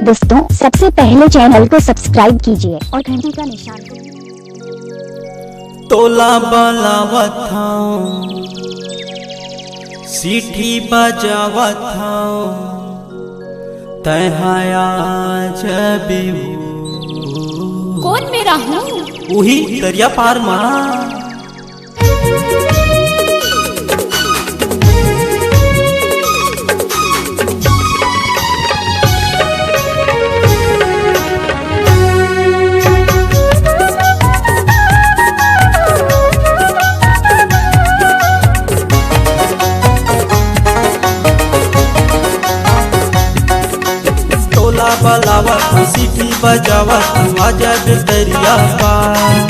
दोस्तों सबसे पहले चैनल को सब्सक्राइब कीजिए और घंटी का निशान तोला बलावत हूँ, सीटी बजावत हूँ, तहाया जब कौन मेरा हूँ? वही दरिया पार माँ। बलावत सीटी बजावत आजब दरिया पार,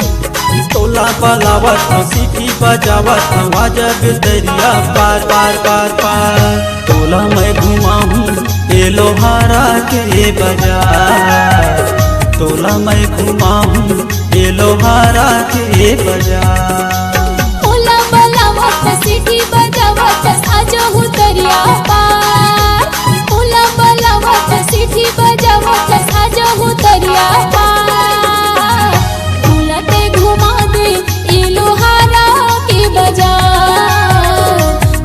तोला बलावत सीटी बजावत आजब दरिया पार पार पार पार। तोला मैं घुमाऊँ ये लोहारा के बाजार, तोला मैं घुमाऊँ ये लोहारा के बाजार। तोला बलावत सीटी बजावत आजहु दरिया पार, तोला बलावत सीटी बजावत आजहु दरिया पार। तोला ते घुमा दे ये लोहारा के बाजार,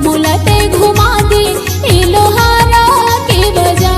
मोला ते घुमा दे ये लोहारा के बाजार।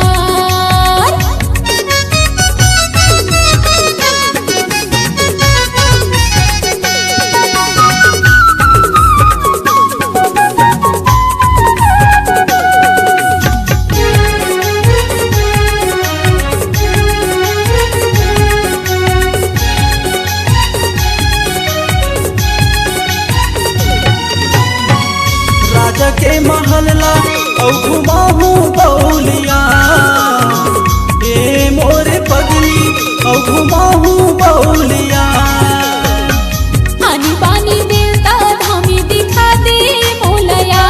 राजा के महल ला औ घुमाहूँ बौलिया, ए मोरे पगली औ घुमाहूँ बौलिया। आनी बानी देवता धामी दिखा दे मोलया,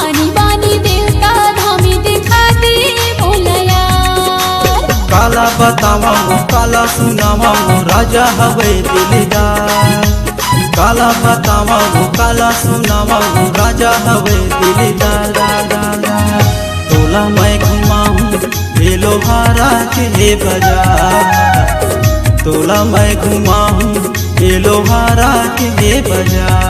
आनी बानी देवता धामी दिखा दे मोलया। काला बतावा काला सुनावा राजा हवे दिलदार, काला बतावा काला सुनावा राजा हवे दिलदार। तोला मैं घुमाऊँ ये लोहारा के बाजार, तोला मैं घुमाऊँ ये लोहारा के बाजार।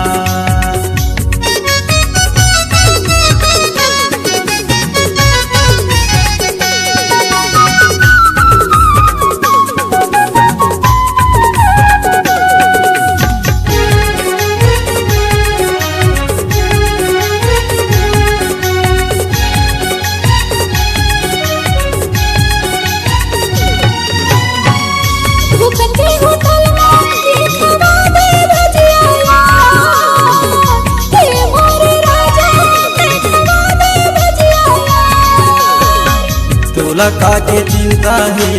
तोला का के चिंता है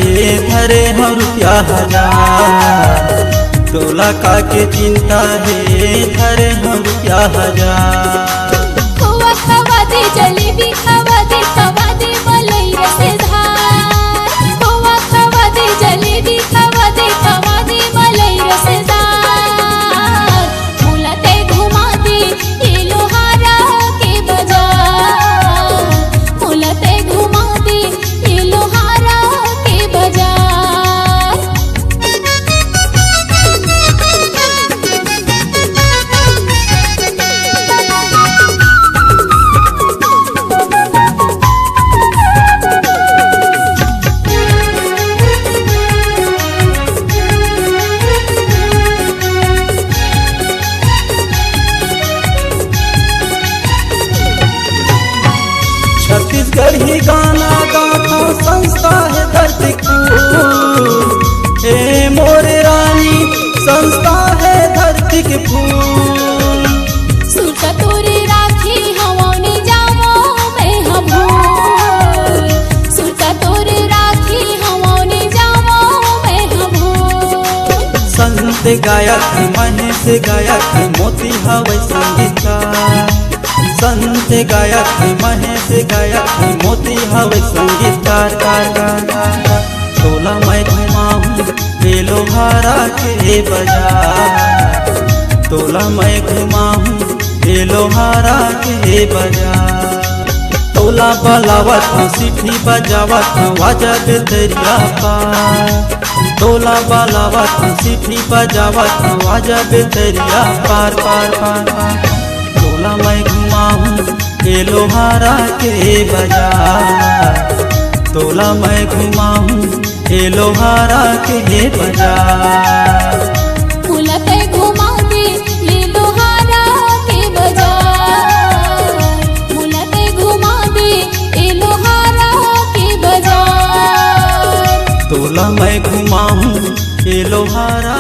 धरे हम रुपया हजार, तोला का के चिंता है धरे हम रुपया हजार। खोआ खवा दे जलेबी खवा दे मलाई रसदार, खोआ खवा दे जलेबी खवा दे मलाई रसदार। मोला ते घुमा दे ये लोहारा के बाजार, मोला ते घुमा दे ये लोहारा के बाजार। छत्तीसगढ़ ही गाना गाता संस्था है धरती फूल, ए मोरे रानी संस्था है धरती के फूल। सूटा तोरे राखी हवानी जावो मैं हबूल, सूटा तोरे राखी हवानी जावो मैं हबूल। संत गायक महेश गायक मोती हवै संगीतकार, संत गायक महेश गायक मोती हवे संगीतकार कार। तोला मैं घुमाऊँ ये लोहारा के बाजार, तोला मैं घुमाऊँ ये लोहारा के बाजार। तोला बलावत हूँ सिटी बजावत हूँ वाजा बेतरिया पार तोला बलावत हूँ सिटी बजावत हूँ वाजा बेतरिया पार पार पार पार तोला मैं घुमाऊँ ये लोहारा के बाजार तोला मैं घुमाऊँ ये लोहारा के बाजार मुलते घुमा दे ले लोहारा के बाजार मुलते घुमा दे ए लोहारा के बाजार तोला मैं घुमाऊँ ये लोहारा